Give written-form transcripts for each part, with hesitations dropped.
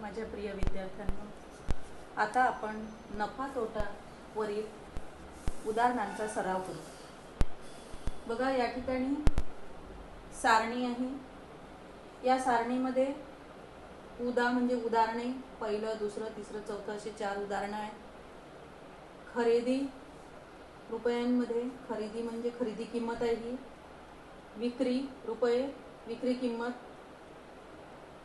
माझ्या प्रिय विद्यार्थ्यांनो, आता आपण नफा तोटा वरील उदाहरणांचा सराव करू। बघा, या ठिकाणी सारणी आहे। या सारणीमध्ये उदा म्हणजे उदाहरणे, पहिलं, दुसरं, तिसरं, चौथं असे 4 उदाहरणं आहेत। खरेदी रुपयांमध्ये, खरेदी म्हणजे खरेदी किंमत आहे ही। विक्री रुपये, विक्री किंमत।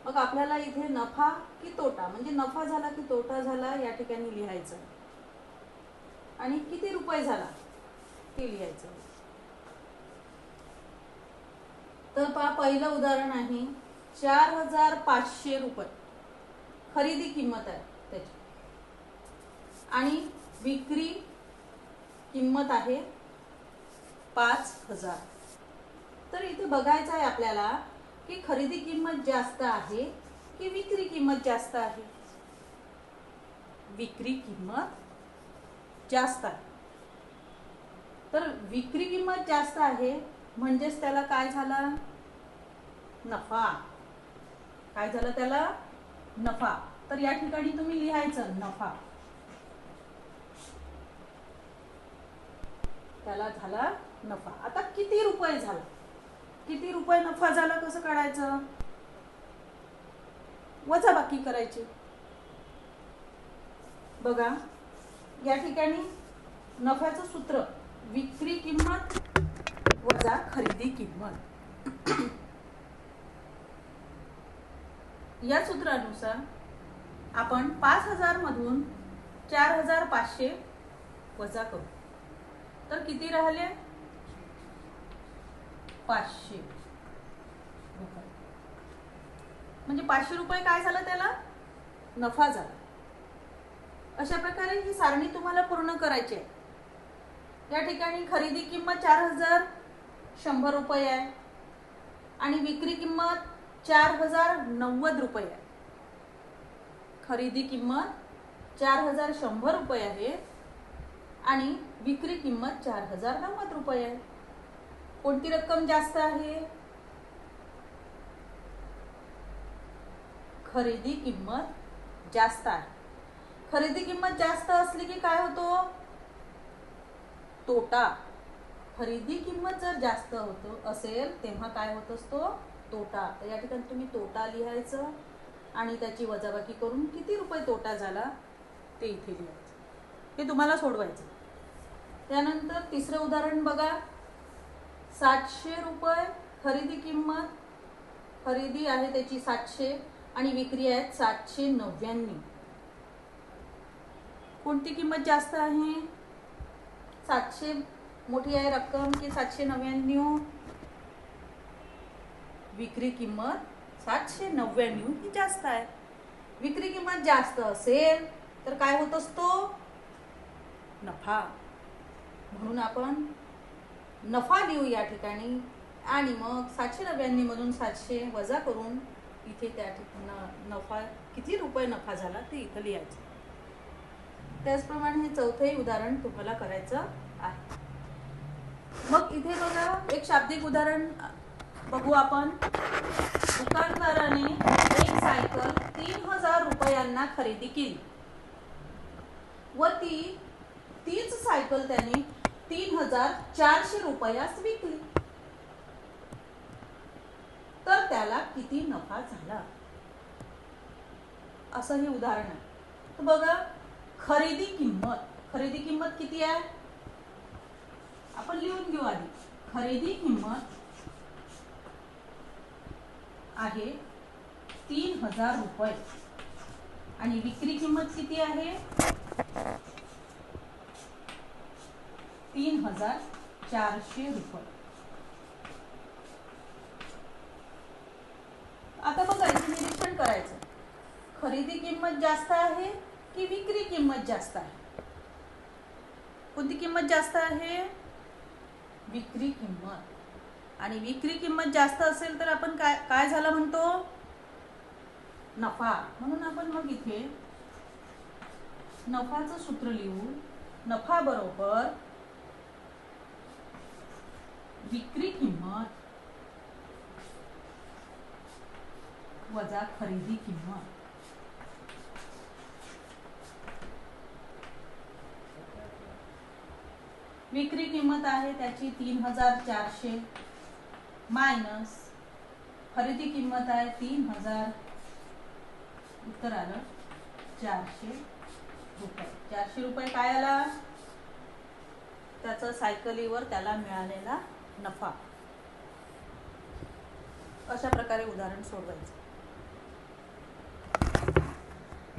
मग आपल्याला इथे नफा की तोटा म्हणजे नफा झाला की तोटा झाला या ठिकाणी लिहायचं आणि किती रुपये झाला ते लिहायचं। तर पहा, पहिलं उदाहरण आहे 4500 रुपये खरेदी किंमत आहे त्याची आणि विक्री किंमत आहे 5000। तर इथे बघायचं आहे आपल्याला की खरेदी किंमत जास्त आहे की विक्री किंमत जास्त आहे। विक्री किंमत जास्त आहे। तर विक्री किंमत जास्त आहे म्हणजेच त्याला काय झालं, नफा। काय झालं त्याला, नफा। तर या ठिकाणी तुम्ही लिहायचं नफा, त्याला झाला नफा। आता किती रुपये झाला, किती रुपये नफा झाला कसं काढायचं, वजाबाकी करायची। बघा, या ठिकाणी नफ्याचं सूत्र विक्री किंमत वजा खरेदी किंमत। या सूत्रानुसार आपण 5000 मधून 4500 वजा करू तर किती राहिले, 500 रुपये। म्हणजे 500 रुपये काय झालं, त्याला नफा झाला। अशा प्रकारे ही सारणी तुम्हाला पूर्ण करायची आहे। या ठिकाणी खरेदी किंमत 4100 रुपये आहे आणि विक्री किंमत 4090 रुपये आहे। खरेदी किंमत 4100 रुपये आहे आणि विक्री किंमत 4090 रुपये आहे। कोणती रक्कम जास्त आहे, खरेदी किंमत जास्त आहे। खरेदी किंमत जास्त असली की काय होतो, तोटा। खरेदी किंमत जर जास्त होत असेल तेव्हा काय होत असतो, तोटा। तर या ठिकाणी तुम्ही तोटा लिहायचं आणि त्याची वजाबाकी करून किती रुपये तोटा झाला ते इथे लिहायचं। हे तुम्हाला सोडवायचं। त्यानंतर तिसरं उदाहरण बघा, 700 रुपये खरेदी किंमत, खरेदी आहे त्याची 700 आणि विक्री आहे 799। कोणती किंमत जास्त आहे, 700 मोठी आहे रक्कम की 799, विक्री किंमत 799 ही जास्त आहे। विक्री किंमत जास्त असेल तर काय होत असतो, नफा। म्हणून आपण नफा लिहू या ठिकाणी आणि मग 799 मधून 700 वजा करून इथे त्या ठिकाणी नफा किती रुपये नफा झाला ते इथे लिहायचं। त्याचप्रमाणे हे चौथंही उदाहरण तुम्हाला करायचं आहे। मग इथे बघा, एक शाब्दिक उदाहरण बघू आपण। दुकानदाराने एक सायकल 3000 रुपयांना खरेदी केली व तीच सायकल त्याने 3400 रुपयास विकली तर त्याला किती नफा झाला, असं हे उदाहरण आहे। तर बघा, खरेदी किंमत किती आहे आपण लिहून घेऊ आधी। खरेदी किंमत आहे 3000 रुपये आणि विक्री किंमत किती आहे 3400 रुपये। आता बघा, इथे निरीक्षण करायचं, खरेदी किंमत जास्त आहे की विक्री किंमत जास्त आहे। कोणती किंमत जास्त आहे, विक्री किंमत। आणि विक्री किंमत जास्त असेल तर आपण काय झाला म्हणतो, नफा। म्हणून आपण मग इथे नफाचं सूत्र लिहू, नफा बरोबर विक्री किंमत वजा खरेदी किंमत। विक्री किंमत आहे त्याची 3,400 मायनस खरेदी किंमत आहे 3,000, उत्तर आलं 400 रुपये. 400 रुपये काय आला? त्याचं सायकलीवर त्याला मिळालेला नफा. अशा प्रकारे उदाहरण सोडवायचं.